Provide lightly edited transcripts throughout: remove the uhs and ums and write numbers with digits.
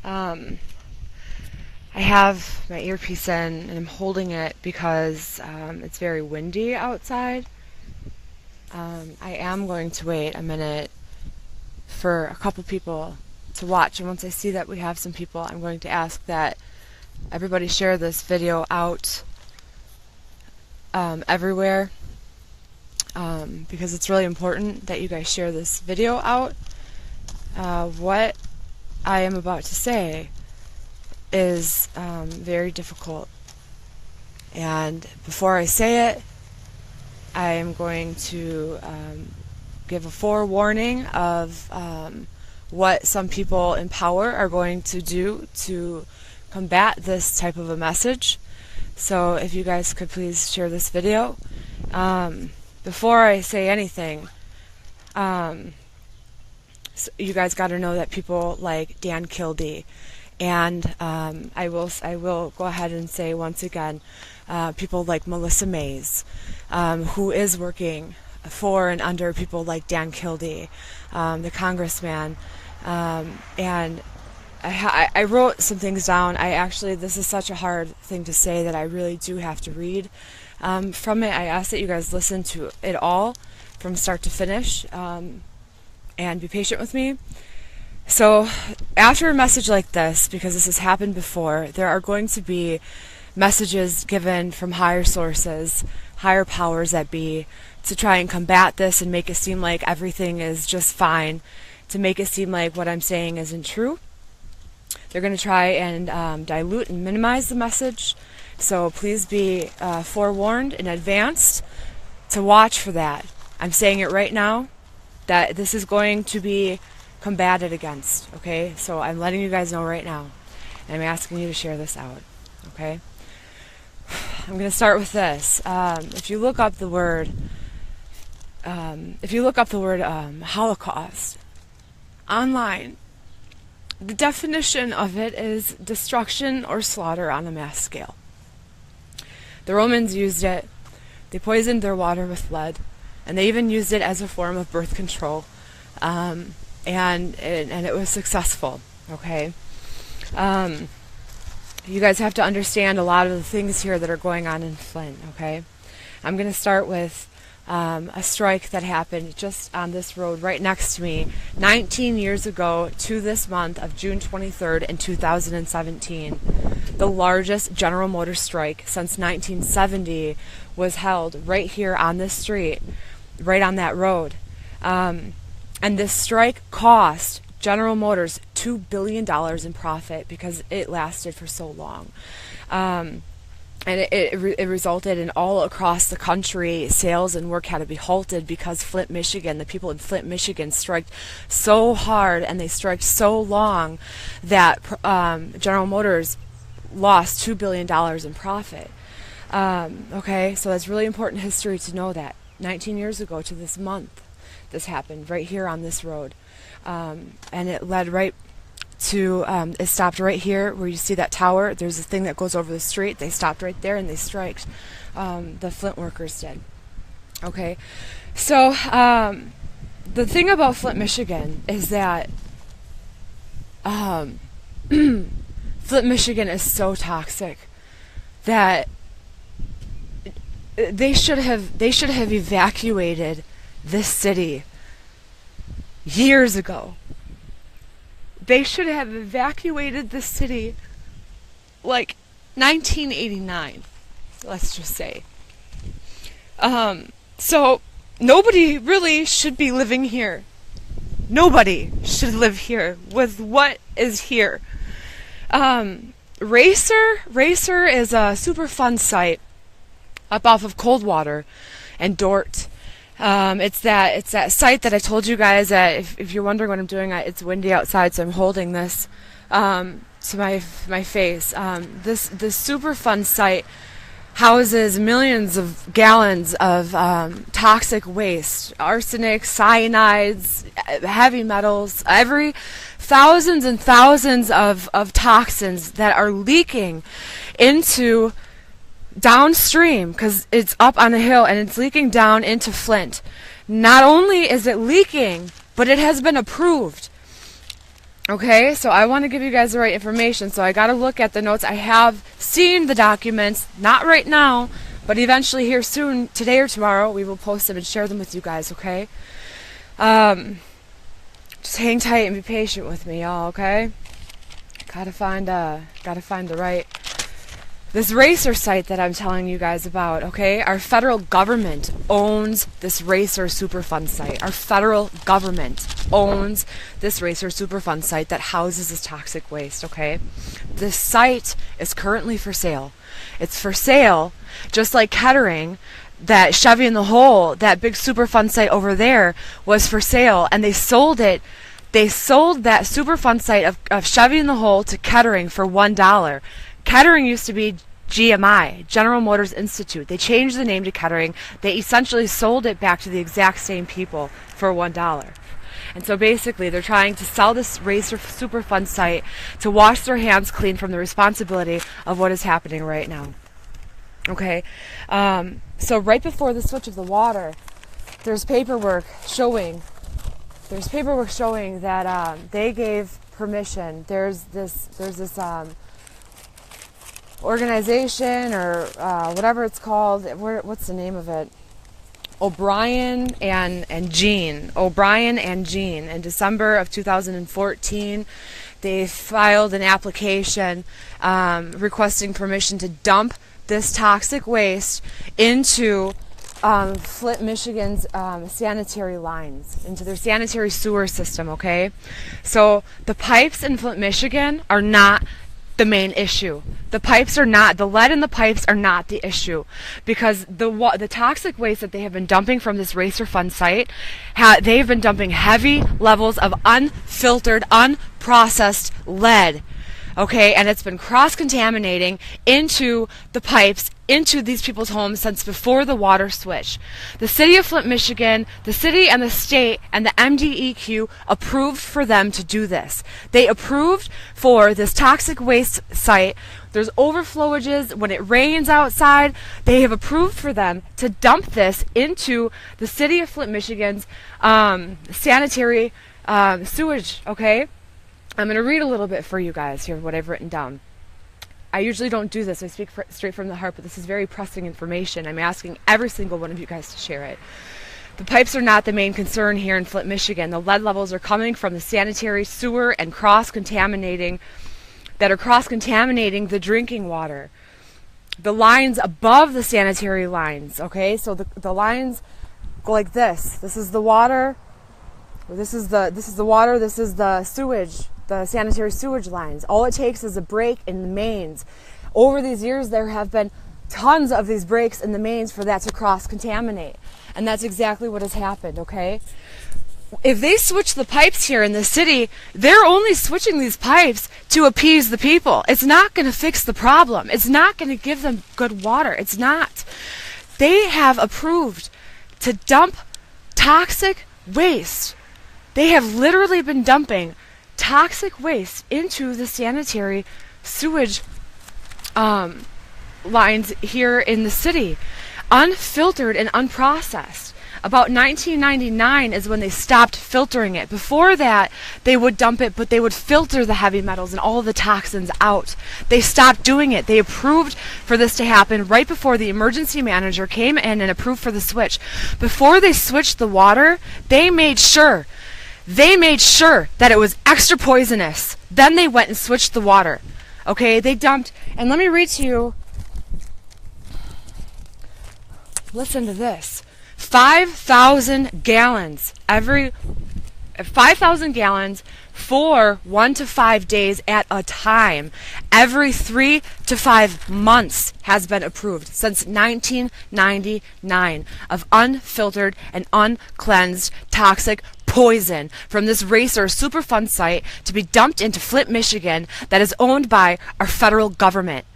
I have my earpiece in and I'm holding it because it's very windy outside. I am going to wait a minute for a couple people to watch, and once I see that we have some people, I'm going to ask that everybody share this video out everywhere, because it's really important that you guys share this video out. What I am about to say is very difficult, and before I say it, I am going to give a forewarning of what some people in power are going to do to combat this type of a message. So if you guys could please share this video. Before I say anything, so you guys got to know that people like Dan Kildee, and I will go ahead and say once again, people like Melissa Mays, who is working for and under people like Dan Kildee, the congressman, and I wrote some things down. This is such a hard thing to say that I really do have to read from it. I ask that you guys listen to it all from start to finish, and be patient with me. So after a message like this, because this has happened before, there are going to be messages given from higher sources, higher powers that be, to try and combat this and make it seem like everything is just fine, to make it seem like what I'm saying isn't true. They're going to try and dilute and minimize the message, so please be forewarned in advance to watch for that. I'm saying it right now, that this is going to be combated against, okay? So I'm letting you guys know right now, and I'm asking you to share this out, okay? I'm going to start with this. If you look up the word Holocaust online, the definition of it is destruction or slaughter on a mass scale. The Romans used it. They poisoned their water with lead, and they even used it as a form of birth control, and it was successful. Okay. You guys have to understand a lot of the things here that are going on in Flint, okay? I'm going to start with a strike that happened just on this road right next to me 19 years ago to this month of June 23rd in 2017. The largest General Motors strike since 1970 was held right here on this street, right on that road. And this strike cost General Motors $2 billion in profit because it lasted for so long. And it resulted in all across the country, sales and work had to be halted because Flint, Michigan, the people in Flint, Michigan striked so hard and they striked so long that General Motors lost $2 billion in profit. Okay, so that's really important history to know that. 19 years ago to this month, this happened right here on this road. And it led right to, it stopped right here where you see that tower. There's a thing that goes over the street. They stopped right there and they striked. The Flint workers did. Okay, so the thing about Flint, Michigan is that Flint, Michigan is so toxic that they should have evacuated this city years ago. They should have evacuated the city like 1989, let's just say. So nobody really should be living here. Nobody should live here with what is here. Racer is a super fun site up off of Coldwater and Dort. It's that site that I told you guys that if you're wondering what I'm doing, it's windy outside, so I'm holding this to my face. This super fun site houses millions of gallons of toxic waste, arsenic, cyanides, heavy metals, thousands and thousands of toxins that are leaking into downstream, because it's up on a hill and it's leaking down into Flint. Not only is it leaking, but it has been approved. Okay, so I want to give you guys the right information, so I got to look at the notes. I have seen the documents, not right now, but eventually here soon, today or tomorrow, we will post them and share them with you guys, okay? Just hang tight and be patient with me, y'all, okay? Gotta find the right... This racer site that I'm telling you guys about, okay? Our federal government owns this racer Superfund site. Our federal government owns this racer Superfund site that houses this toxic waste, okay? This site is currently for sale. It's for sale, just like Kettering, that Chevy in the Hole, that big Superfund site over there was for sale, and they sold it. They sold that Superfund site of Chevy in the Hole to Kettering for $1. Kettering used to be GMI, General Motors Institute. They changed the name to Kettering. They essentially sold it back to the exact same people for $1. And so basically they're trying to sell this racer Superfund site to wash their hands clean from the responsibility of what is happening right now. Okay, so right before the switch of the water, there's paperwork showing that they gave permission. There's this organization or whatever it's called. What's the name of it? O'Brien and Jean. O'Brien and Jean. In December of 2014, they filed an application requesting permission to dump this toxic waste into Flint, Michigan's sanitary lines, into their sanitary sewer system, okay? So the pipes in Flint, Michigan are not the main issue. The lead in the pipes are not the issue, because the toxic waste that they have been dumping from this racer fund site, they've been dumping heavy levels of unfiltered, unprocessed lead. Okay, and it's been cross-contaminating into the pipes, into these people's homes since before the water switch. The city of Flint, Michigan, the city and the state and the MDEQ approved for them to do this. They approved for this toxic waste site. There's overflowages when it rains outside. They have approved for them to dump this into the city of Flint, Michigan's sanitary sewage, okay? I'm going to read a little bit for you guys here, what I've written down. I usually don't do this. I speak straight from the heart, but this is very pressing information. I'm asking every single one of you guys to share it. The pipes are not the main concern here in Flint, Michigan. The lead levels are coming from the sanitary sewer and cross-contaminating the drinking water. The lines above the sanitary lines, okay? So the lines go like this. This is the water. This is the water. This is the sewage. The sanitary sewage lines. All it takes is a break in the mains. Over these years, there have been tons of these breaks in the mains for that to cross-contaminate. And that's exactly what has happened, okay? If they switch the pipes here in the city, they're only switching these pipes to appease the people. It's not going to fix the problem. It's not going to give them good water. It's not. They have approved to dump toxic waste. They have literally been dumping toxic waste into the sanitary sewage lines here in the city, unfiltered and unprocessed. About 1999 is when they stopped filtering it. Before that, they would dump it, but they would filter the heavy metals and all of the toxins out. They stopped doing it. They approved for this to happen right before the emergency manager came in and approved for the switch. Before they switched the water, they made sure that it was extra poisonous. Then they went and switched the water. Okay, they dumped, and let me read to you. Listen to this. 5,000 gallons for 1 to 5 days at a time. Every 3 to 5 months has been approved since 1999 of unfiltered and uncleansed toxic poison from this racer Superfund site to be dumped into Flint, Michigan, that is owned by our federal government.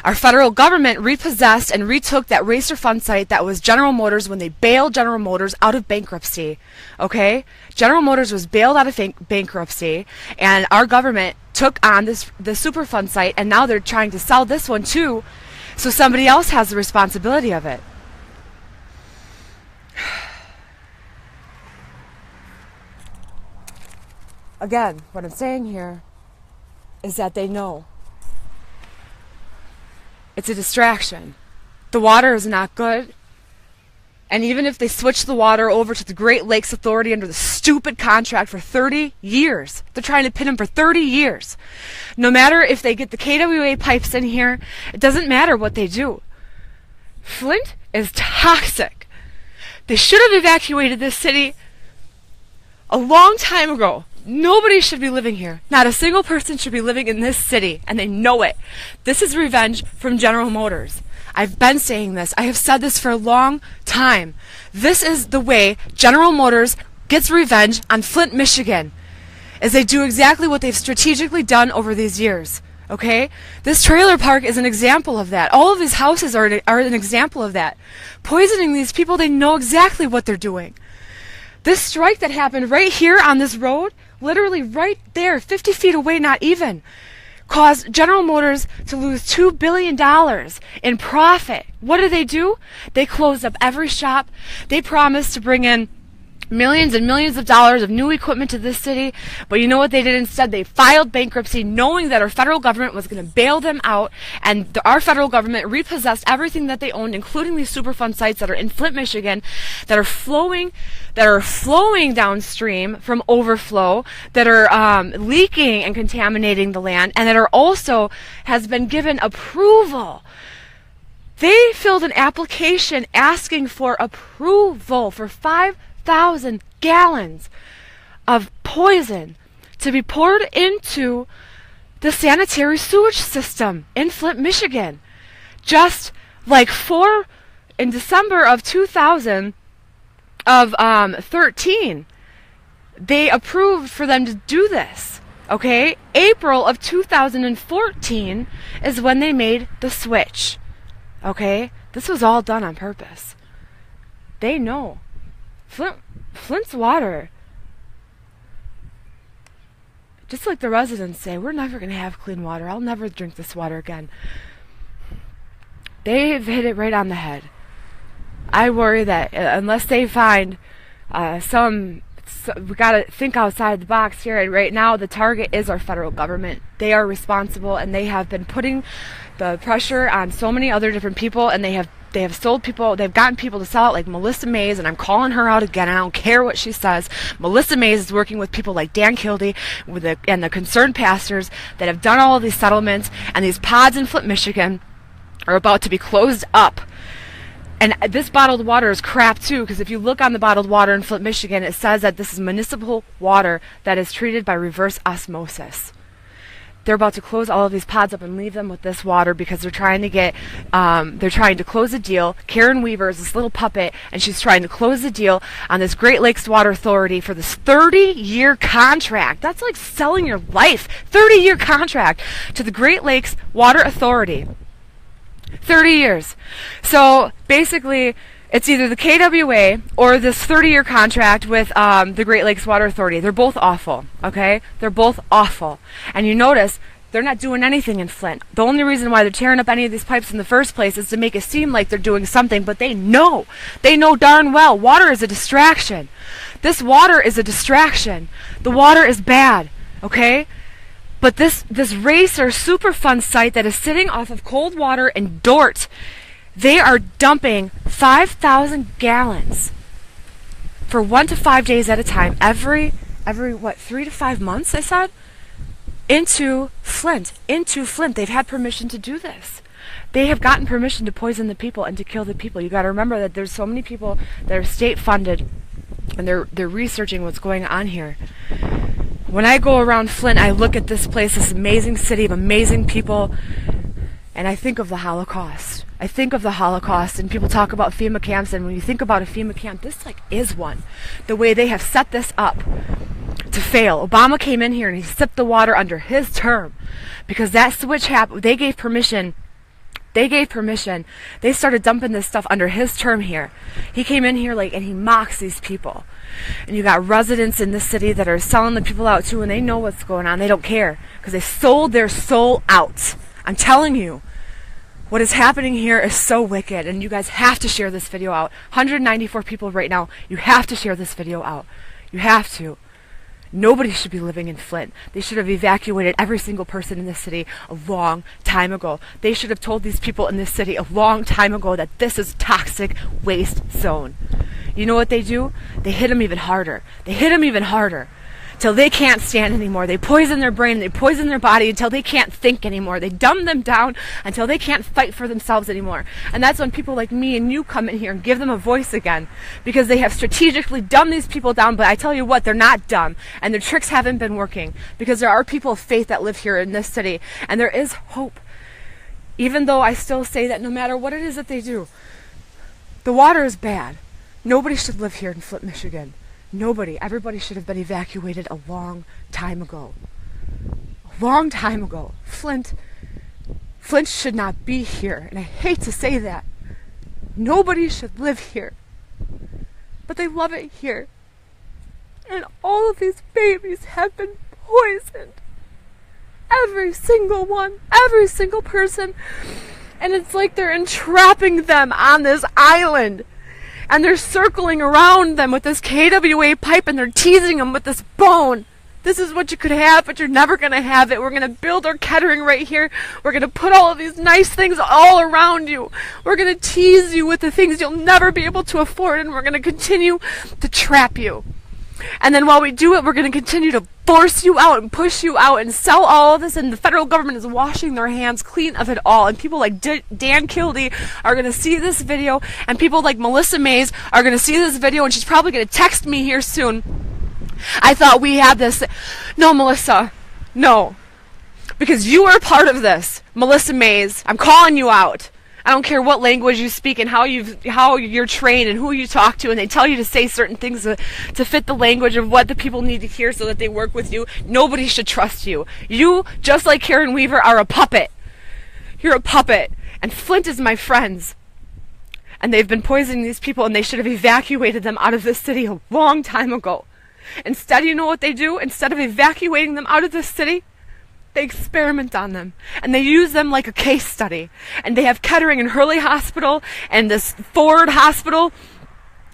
Our federal government repossessed and retook that racer fund site that was General Motors when they bailed General Motors out of bankruptcy. Okay? General Motors was bailed out of bankruptcy, and our government took on the Superfund site, and now they're trying to sell this one too, so somebody else has the responsibility of it. again, what I'm saying here is that they know. It's a distraction. The water is not good. And even if they switch the water over to the Great Lakes Authority under the stupid contract for 30 years, they're trying to pin them for 30 years. No matter if they get the KWA pipes in here, it doesn't matter what they do. Flint is toxic. They should have evacuated this city a long time ago. Nobody should be living here. Not a single person should be living in this city, and they know it. This is revenge from General Motors. I've been saying this. I have said this for a long time. This is the way General Motors gets revenge on Flint, Michigan, is they do exactly what they've strategically done over these years. Okay? This trailer park is an example of that. All of these houses are an example of that. Poisoning these people, they know exactly what they're doing. This strike that happened right here on this road, literally right there, 50 feet away, not even, caused General Motors to lose $2 billion in profit. What do? They closed up every shop. They promised to bring in millions and millions of dollars of new equipment to this city, but you know what they did instead? They filed bankruptcy knowing that our federal government was going to bail them out, and our federal government repossessed everything that they owned, including these Superfund sites that are in Flint, Michigan, that are flowing downstream from overflow, that are leaking and contaminating the land, and that are also has been given approval. They filled an application asking for approval for 5,000 gallons of poison to be poured into the sanitary sewage system in Flint, Michigan. Just like in December of 2013, they approved for them to do this. Okay? April of 2014 is when they made the switch. Okay? This was all done on purpose. They know. Flint's water, just like the residents say, we're never going to have clean water. I'll never drink this water again. They've hit it right on the head. I worry that unless they find we got to think outside the box here. And right now, the target is our federal government. They are responsible, and they have been putting the pressure on so many other different people, and they have sold people, they've gotten people to sell it, like Melissa Mays, and I'm calling her out again. I don't care what she says. Melissa Mays is working with people like Dan Kildee and the concerned pastors that have done all of these settlements, and these pods in Flint, Michigan are about to be closed up. And this bottled water is crap too, because if you look on the bottled water in Flint, Michigan, it says that this is municipal water that is treated by reverse osmosis. They're about to close all of these pods up and leave them with this water because they're trying to close a deal. Karen Weaver is this little puppet, and she's trying to close the deal on this Great Lakes Water Authority for this 30-year contract. That's like selling your life. 30-year contract to the Great Lakes Water Authority. 30 years. So basically, it's either the KWA or this 30-year contract with the Great Lakes Water Authority. They're both awful, okay? They're both awful. And you notice they're not doing anything in Flint. The only reason why they're tearing up any of these pipes in the first place is to make it seem like they're doing something, but they know darn well water is a distraction. This water is a distraction. The water is bad, okay? But this Racer Superfund site that is sitting off of cold water and Dort, they are dumping 5,000 gallons for 1 to 5 days at a time, every 3 to 5 months, I said, into Flint. They've had permission to do this. They have gotten permission to poison the people and to kill the people. You got to remember that there's so many people that are state funded, and they're researching what's going on here. When I go around Flint, I look at this place, this amazing city of amazing people, and I think of the Holocaust. I think of the Holocaust, and people talk about FEMA camps, and when you think about a FEMA camp, this is one. The way they have set this up to fail. Obama came in here and he sipped the water under his term because that switch happened. They gave permission. They started dumping this stuff under his term here. He came in here and he mocks these people. And you got residents in this city that are selling the people out too, and they know what's going on. They don't care because they sold their soul out. I'm telling you, what is happening here is so wicked, and you guys have to share this video out. 194 people right now. You have to share this video out. You have to. Nobody should be living in Flint. They should have evacuated every single person in this city a long time ago. They should have told these people in this city a long time ago that this is toxic waste zone. You know what they do? They hit them even harder. They hit them even harder till they can't stand anymore. They poison their brain, they poison their body until they can't think anymore. They dumb them down until they can't fight for themselves anymore. And that's when people like me and you come in here and give them a voice again, because they have strategically dumbed these people down. But I tell you what, they're not dumb, and their tricks haven't been working, because there are people of faith that live here in this city, and there is hope. Even though I still say that no matter what it is that they do, the water is bad. Nobody should live here in Flint, Michigan. Nobody. Everybody should have been evacuated a long time ago. A long time ago. Flint should not be here. And I hate to say that. Nobody should live here. But they love it here. And all of these babies have been poisoned. Every single one. Every single person. And it's like they're entrapping them on this island. And they're circling around them with this KWA pipe, and they're teasing them with this bone. This is what you could have, but you're never going to have it. We're going to build our Kettering right here. We're going to put all of these nice things all around you. We're going to tease you with the things you'll never be able to afford, and we're going to continue to trap you. And then while we do it, we're going to continue to force you out and push you out and sell all of this, and the federal government is washing their hands clean of it all. And people like Dan Kildee are going to see this video, and people like Melissa Mays are going to see this video, and she's probably going to text me here soon. I thought we had this. No, Melissa, no. Because you are part of this. Melissa Mays, I'm calling you out. I don't care what language you speak and how you're trained and who you talk to, and they tell you to say certain things to fit the language of what the people need to hear so that they work with you. Nobody should trust you. You, just like Karen Weaver, are a puppet. You're a puppet. And Flint is my friends. And they've been poisoning these people, and they should have evacuated them out of this city a long time ago. Instead, you know what they do? Instead of evacuating them out of this city, they experiment on them, and they use them like a case study. And they have Kettering and Hurley Hospital and this Ford Hospital,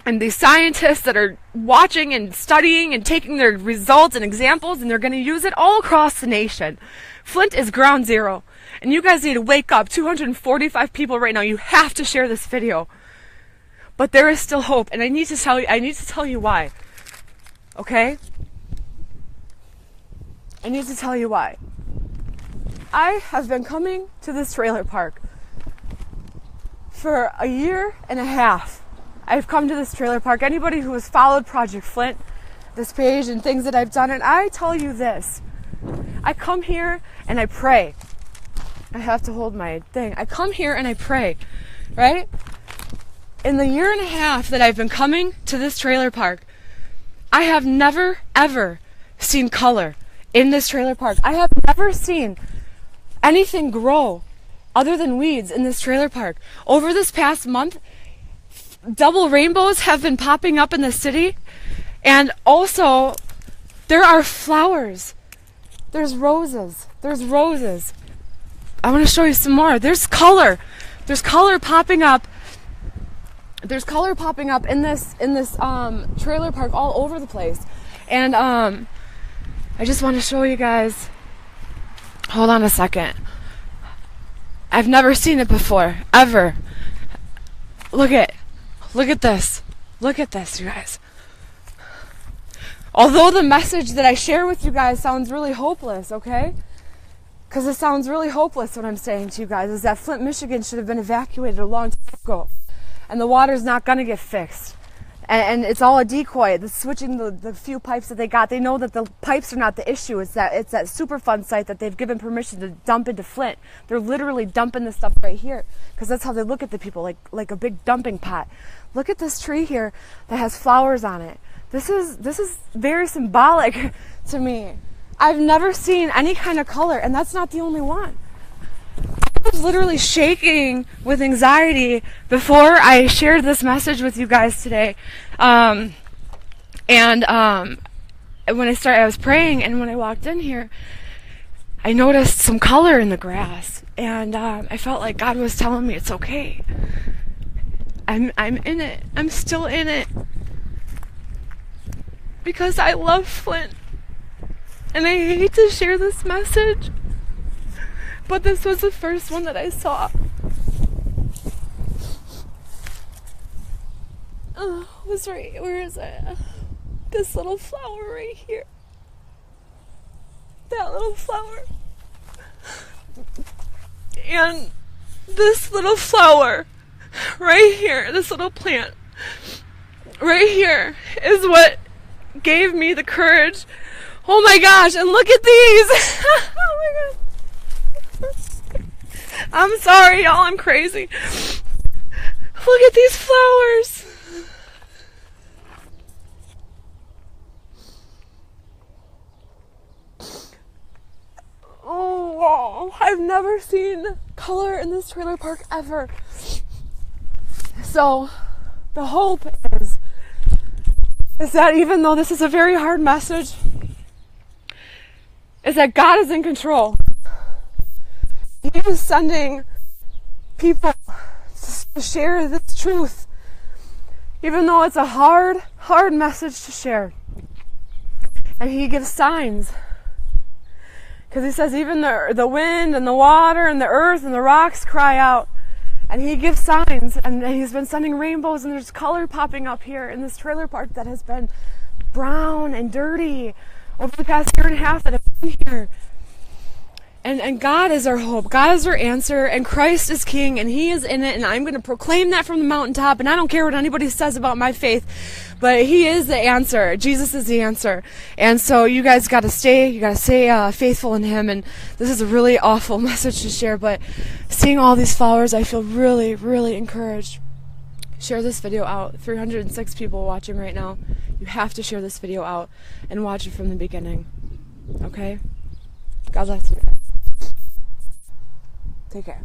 and these scientists that are watching and studying and taking their results and examples, and they're going to use it all across the nation. Flint is ground zero, and you guys need to wake up. 245 people right now. You have to share this video. But there is still hope, and I need to tell you why. Okay? I need to tell you why. I have been coming to this trailer park for a year and a half. I've come to this trailer park. Anybody who has followed Project Flint, this page and things that I've done, and I tell you this. I come here and I pray. I have to hold my thing. I come here and I pray, right? In the year and a half that I've been coming to this trailer park, I have never, ever seen color in this trailer park. I have never seen anything grow other than weeds in this trailer park. Over this past month, double rainbows have been popping up in the city, and also there are flowers. There's roses. There's roses. I want to show you some more. There's color. There's color popping up. There's color popping up in this trailer park all over the place. And I just want to show you guys. Hold on a second. I've never seen it before, ever. Look at this. Look at this, you guys. Although the message that I share with you guys sounds really hopeless, okay? Because it sounds really hopeless what I'm saying to you guys, is that Flint, Michigan should have been evacuated a long time ago. And the water's not going to get fixed. And it's all a decoy. The switching the few pipes that they got, they know that the pipes are not the issue. It's that Superfund site that they've given permission to dump into Flint. They're literally dumping this stuff right here, because that's how they look at the people, like a big dumping pot. Look at this tree here that has flowers on it. This is very symbolic to me. I've never seen any kind of color, and that's not the only one. I was literally shaking with anxiety before I shared this message with you guys today. When I was praying, and when I walked in here, I noticed some color in the grass, and I felt like God was telling me it's okay. I'm in it. I'm still in it. Because I love Flint. And I hate to share this message, but this was the first one that I saw. Oh, it was right, where is it? This little flower right here. That little flower. And this little flower right here, this little plant right here is what gave me the courage. Oh my gosh, and look at these. Oh my god. I'm sorry, y'all, I'm crazy. Look at these flowers. Oh, wow. I've never seen color in this trailer park ever. So, the hope is that even though this is a very hard message, is that God is in control. He is sending people to share this truth, even though it's a hard message to share. And He gives signs. Because He says even the wind and the water and the earth and the rocks cry out. And He gives signs. And He's been sending rainbows, and there's color popping up here in this trailer park that has been brown and dirty over the past year and a half that I've been here. And God is our hope. God is our answer. And Christ is King, and He is in it. And I'm going to proclaim that from the mountaintop. And I don't care what anybody says about my faith, but He is the answer. Jesus is the answer. And so you guys got to stay faithful in Him. And this is a really awful message to share, but seeing all these flowers, I feel really, really encouraged. Share this video out. 306 people watching right now. You have to share this video out and watch it from the beginning. Okay? God bless you. Take care.